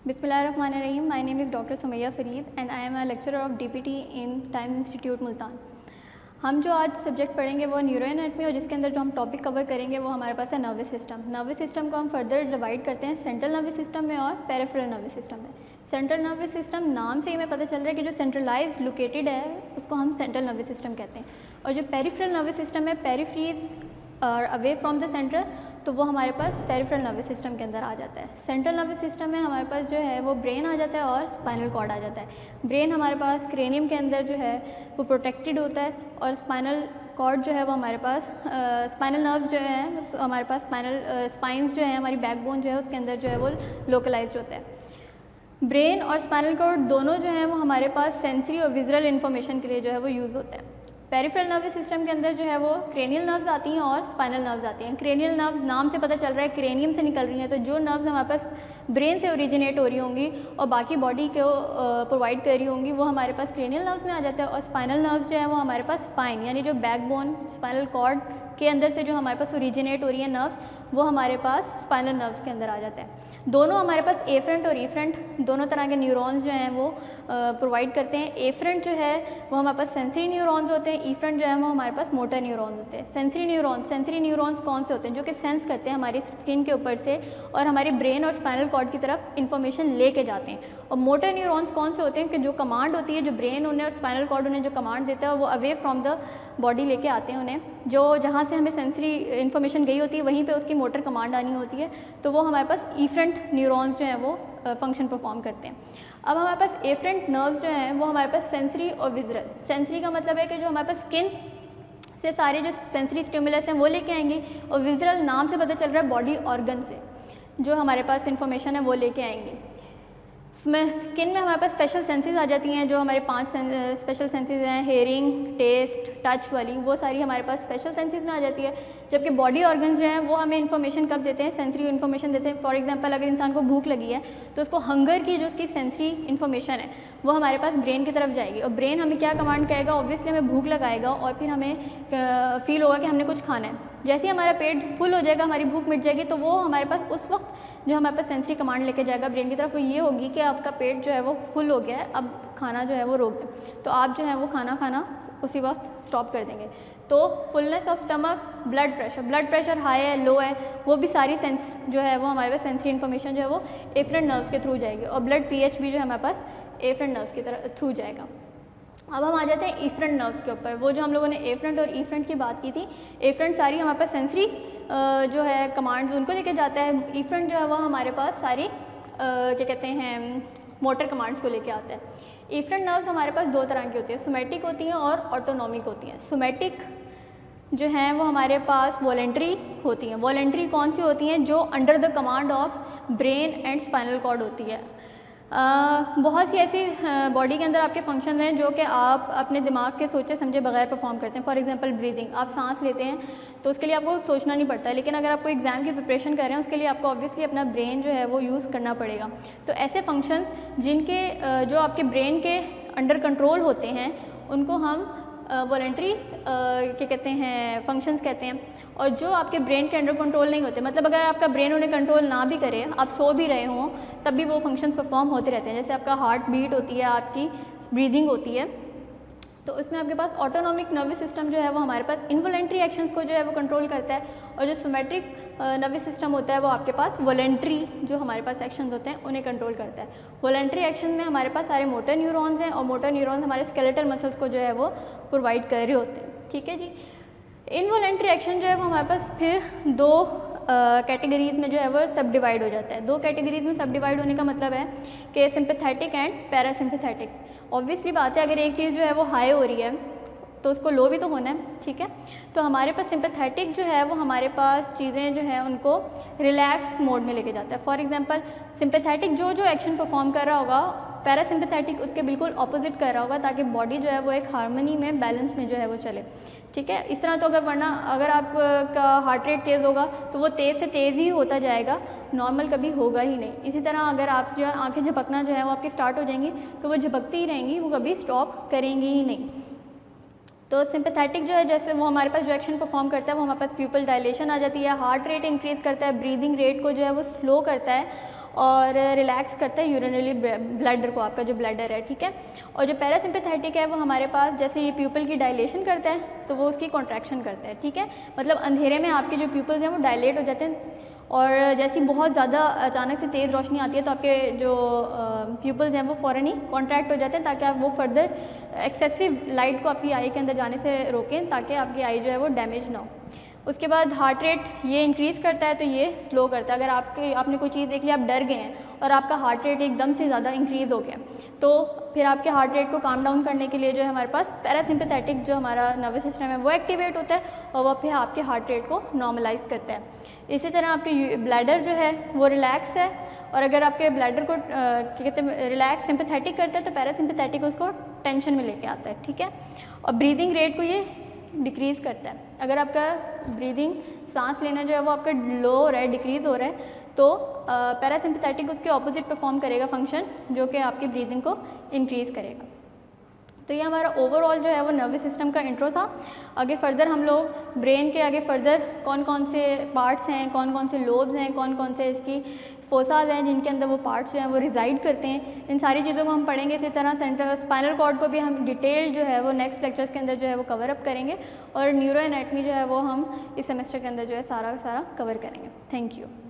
Bismillahirrahmanirrahim. My name is Dr. Sumayya Fareed and I am a lecturer of DPT in Times Institute Multan. हम जो आज subject पढ़ेंगे वो neuro anatomy और जिसके अंदर जो हम टॉपिक कवर करेंगे वो हमारे पास है नर्वस सिस्टम। नर्वस सिस्टम को हम फर्दर डिवाइड करते हैं सेंट्रल नर्वस सिस्टम में और पेरिफेरल नर्वस सिस्टम में। सेंट्रल नर्वस सिस्टम नाम से ही हमें पता चल रहा है कि जो सेंट्रलाइज्ड लोकेटेड है उसको हम सेंट्रल नर्वस सिस्टम कहते हैं, और जो पेरिफेरल नर्वस सिस्टम है पेरिफ्रीज और अवे फ्रॉम द सेंट्रल, तो वो हमारे पास पेरिफेरल नर्वस सिस्टम के अंदर आ जाता है। सेंट्रल नर्वस सिस्टम में हमारे पास जो है वो ब्रेन आ जाता है और स्पाइनल कॉर्ड आ जाता है। ब्रेन हमारे पास क्रेनियम के अंदर जो है वो प्रोटेक्टेड होता है और स्पाइनल कॉर्ड जो है वो हमारे पास स्पाइनल नर्व्स जो है हमारे पास स्पाइंस जो है हमारी बैकबोन जो है उसके अंदर जो है वो लोकलाइज्ड होता है। ब्रेन और स्पाइनल कॉर्ड दोनों जो है वो हमारे पास सेंसरी और विजुअल इन्फॉर्मेशन के लिए जो है वो यूज़ होता है। पेरिफेरल नर्वस सिस्टम के अंदर जो है वो क्रेनियल नर्व्स आती हैं और स्पाइनल नर्व्स आती हैं। क्रेनियल नर्व्स नाम से पता चल रहा है क्रेनियम से निकल रही हैं, तो जो नर्व्स हमारे पास ब्रेन से ओरिजिनेट हो रही होंगी और बाकी बॉडी को प्रोवाइड कर रही होंगी वो हमारे पास क्रेनियल नर्व्स में आ जाता है। और स्पाइनल नर्व्स जो है वो हमारे पास स्पाइन यानी जो बैकबोन स्पाइनल कॉर्ड के अंदर से जो हमारे पास ओरिजिनेट हो रही है नर्व्स वो हमारे पास स्पाइनल नर्व्स के अंदर आ जाता है। दोनों हमारे पास एफरेंट और ईफरेंट दोनों तरह के न्यूरॉन्स जो हैं वो प्रोवाइड करते हैं। एफरेंट जो है वो हमारे पास सेंसरी न्यूरॉन्स होते हैं, ईफरेंट जो है वो हमारे पास मोटर न्यूरॉन्स होते हैं। सेंसरी न्यूरॉन्स कौन से होते हैं? जो कि सेंस करते हैं हमारी स्किन के ऊपर से और हमारे ब्रेन और स्पाइनल कॉर्ड की तरफ इन्फॉर्मेशन लेके जाते हैं। और मोटर न्यूरॉन्स कौन से होते हैं कि जो कमांड होती है, जो ब्रेन उन्हें और स्पाइनल कॉर्ड उन्हें जो कमांड देता है वो अवे फ्रॉम द बॉडी लेके आते हैं उन्हें, जो जहाँ से हमें सेंसरी इन्फॉर्मेशन गई होती है वहीं पे उसकी मोटर कमांड आनी होती है, तो वो हमारे पास ईफरेंट न्यूरॉन्स जो हैं वो फंक्शन परफॉर्म करते हैं। अब हमारे पास एफरेंट नर्व्स जो हैं वो हमारे पास सेंसरी और विजुअल। सेंसरी का मतलब है कि जो हमारे पास स्किन से सारे जो सेंसरी स्टिमुलस हैं वो लेके आएंगी, और विजुअल नाम से पता चल रहा है बॉडी ऑर्गन से जो हमारे पास इन्फॉर्मेशन है वो लेके आएंगी। स्किन में हमारे पास स्पेशल सेंसेस आ जाती हैं, जो हमारे 5 स्पेशल सेंसेस हैं, हेयरिंग, टेस्ट, टच वाली, वो सारी हमारे पास स्पेशल सेंसेस में आ जाती है। जबकि बॉडी ऑर्गन्स जो हैं वो हमें इन्फॉर्मेशन कब देते हैं? सेंसरी इन्फॉर्मेशन देते हैं। फॉर एग्जांपल अगर इंसान को भूख लगी है तो उसको हंगर की जो उसकी सेंसरी इन्फॉर्मेशन है वो हमारे पास ब्रेन की तरफ जाएगी, और ब्रेन हमें क्या कमांड कहेगा? ऑब्वियसली हमें भूख लगाएगा और फिर हमें फील होगा कि हमने कुछ खाना है। जैसे ही हमारा पेट फुल हो जाएगा, हमारी भूख मिट जाएगी, तो वो हमारे पास उस वक्त जो हमारे पास सेंसरी कमांड लेके जाएगा ब्रेन की तरफ वो ये होगी कि आपका पेट जो है वो फुल हो गया है, अब खाना जो है वो रोक दें। तो आप जो है वो खाना उसी वक्त स्टॉप कर देंगे। तो fullness of stomach, blood pressure high है, लो है, वो भी सारी सेंस जो है वो हमारे पास सेंसरी इन्फॉर्मेशन जो है वो एफरेंट नर्व्स के थ्रू जाएगी, और ब्लड पीएच भी जो है हमारे पास एफरेंट नर्व्स की तरह थ्रू जाएगा। अब हम आ जाते हैं ईफरेंट नर्व्स के ऊपर। वो जो हम लोगों ने एफरेंट और ईफरेंट की बात की थी, एफरेंट सारी हमारे पास सेंसरी जो है कमांड्स उनको लेके जाता है, ईफरेंट जो है वो हमारे पास सारी क्या कहते हैं मोटर कमांड्स को लेके आता है। ईफरेंट नर्व्स हमारे पास 2 तरह की होती है, सोमैटिक होती हैं और ऑटोनॉमिक होती हैं। सोमैटिक जो हैं वो हमारे पास वॉलेंट्री होती हैं। वॉलेंट्री कौन सी होती हैं? जो under the command of brain and spinal cord होती है। बहुत सी ऐसी बॉडी के अंदर आपके फंक्शन हैं जो कि आप अपने दिमाग के सोचे समझे बगैर परफॉर्म करते हैं। फॉर एग्जांपल ब्रीदिंग, आप सांस लेते हैं तो उसके लिए आपको सोचना नहीं पड़ता है, लेकिन अगर आपको एग्ज़ाम की प्रिपरेशन कर रहे हैं उसके लिए आपको ऑब्वियसली अपना ब्रेन जो है वो यूज़ करना पड़ेगा। तो ऐसे फंक्शंस जिनके जो आपके ब्रेन के अंडर कंट्रोल होते हैं उनको हम वॉलेंट्री क्या कहते हैं फंक्शंस कहते हैं, और जो आपके ब्रेन के अंडर कंट्रोल नहीं होते, मतलब अगर आपका ब्रेन उन्हें कंट्रोल ना भी करे, आप सो भी रहे हों तब भी वो फंक्शंस परफॉर्म होते रहते हैं। जैसे आपका हार्ट बीट होती है, आपकी ब्रीदिंग होती है, तो उसमें आपके पास ऑटोनॉमिक नर्वस सिस्टम जो है वो हमारे पास इनवॉलेंट्री एक्शंस को जो है वो कंट्रोल करता है, और जो सोमैटिक नर्वस सिस्टम होता है वो आपके पास वॉलेंट्री जो हमारे पास एक्शंस होते हैं उन्हें कंट्रोल करता है। वॉलेंट्री एक्शन में हमारे पास सारे मोटर न्यूरॉन्स हैं, और मोटर न्यूरॉन्स हमारे स्केलेटल मसल्स को जो है वो प्रोवाइड कर रहे होते हैं। ठीक है जी। इनवॉलेंट्री एक्शन जो है वो हमारे पास फिर 2 कैटेगरीज़ में जो है वो सब डिवाइड हो जाता है। 2 कैटेगरीज़ में सब डिवाइड होने का मतलब है कि सिंपैथेटिक एंड पैरासिम्पैथेटिक। ऑब्वियसली बात है, अगर एक चीज़ जो है वो हाई हो रही है तो उसको लो भी तो होना है, ठीक है। तो हमारे पास सिंपैथेटिक जो है वो हमारे पास चीज़ें जो है उनको रिलैक्स मोड में लेके जाता है। फॉर एग्जांपल सिंपैथेटिक जो एक्शन परफॉर्म कर रहा होगा, पैरासिम्पैथेटिक उसके बिल्कुल ऑपोजिट कर रहा होगा, ताकि बॉडी जो है वो एक हार्मनी में, बैलेंस में जो है वो चले। ठीक है, इस तरह तो अगर आपका हार्ट रेट तेज़ होगा तो वो तेज़ से तेज़ ही होता जाएगा, नॉर्मल कभी होगा ही नहीं। इसी तरह अगर आप जो आंखें झपकना जो है वो आपकी स्टार्ट हो जाएंगी तो वो झपकती ही रहेंगी, वो कभी स्टॉप करेंगी ही नहीं। तो सिंपैथेटिक जो है, जैसे वो हमारे पास जो एक्शन परफॉर्म करता है वो हमारे पास प्यूपल डायलेशन आ जाती है, हार्ट रेट इंक्रीज़ करता है, ब्रीदिंग रेट को जो है वो स्लो करता है, और रिलैक्स करता है यूरिनरी ब्लैडर को, आपका जो ब्लैडर है, ठीक है। और जो पैरासिम्पैथेटिक है वो हमारे पास जैसे ये प्यूपल की डायलेशन करता है तो वो उसकी कॉन्ट्रैक्शन करता है, ठीक है। मतलब अंधेरे में आपके जो प्यूपल्स हैं वो डायलेट हो जाते हैं और जैसी बहुत ज़्यादा अचानक से तेज़ रोशनी आती है तो आपके जो प्यूपल्स हैं वो फ़ौरन ही कॉन्ट्रैक्ट हो जाते हैं ताकि आप वो फर्दर एक्सेसिव लाइट को आपकी आई के अंदर जाने से रोकें ताकि आपकी आई जो है वो डैमेज ना हो। उसके बाद हार्ट रेट ये इंक्रीज़ करता है तो ये स्लो करता है। अगर आपने कोई चीज़ देख ली, आप डर गए हैं और आपका हार्ट रेट एकदम से ज़्यादा इंक्रीज़ हो गया तो फिर आपके हार्ट रेट को काम डाउन करने के लिए जो है हमारे पास पैरासिम्पैथेटिक जो हमारा नर्वस सिस्टम है वो एक्टिवेट होता है और वो फिर आपके हार्ट रेट को नॉर्मलाइज करता है। इसी तरह आपके ब्लैडर जो है वो रिलैक्स है और अगर आपके ब्लैडर को कहते हैं रिलैक्स सिंपैथेटिक करते हैं तो पैरासिम्पैथेटिक उसको टेंशन में लेके आता है, ठीक है। और ब्रीदिंग रेट को ये डिक्रीज़ करता है। अगर आपका ब्रीदिंग सांस लेना जो है वो आपका लो हो रहा है, डिक्रीज़ हो रहा है तो पैरासिम्पैथेटिक उसके ऑपोजिट परफॉर्म करेगा फंक्शन जो कि आपकी ब्रीदिंग को इंक्रीज़ करेगा। तो ये हमारा ओवरऑल जो है वो नर्वस सिस्टम का इंट्रो था। आगे फर्दर हम लोग ब्रेन के आगे फर्दर कौन कौन से पार्ट्स हैं, कौन कौन से लोब्स हैं, कौन कौन से इसकी फोसाज हैं जिनके अंदर वो पार्ट्स जो हैं वो रिजाइड करते हैं, इन सारी चीज़ों को हम पढ़ेंगे। इसी तरह सेंट्रल स्पाइनल कॉर्ड को भी हम डिटेल जो है वो नेक्स्ट लेक्चर्स के अंदर जो है वो कवर अप करेंगे और न्यूरो एनाटमी जो है वो हम इस सेमेस्टर के अंदर जो है सारा कवर करेंगे। Thank you.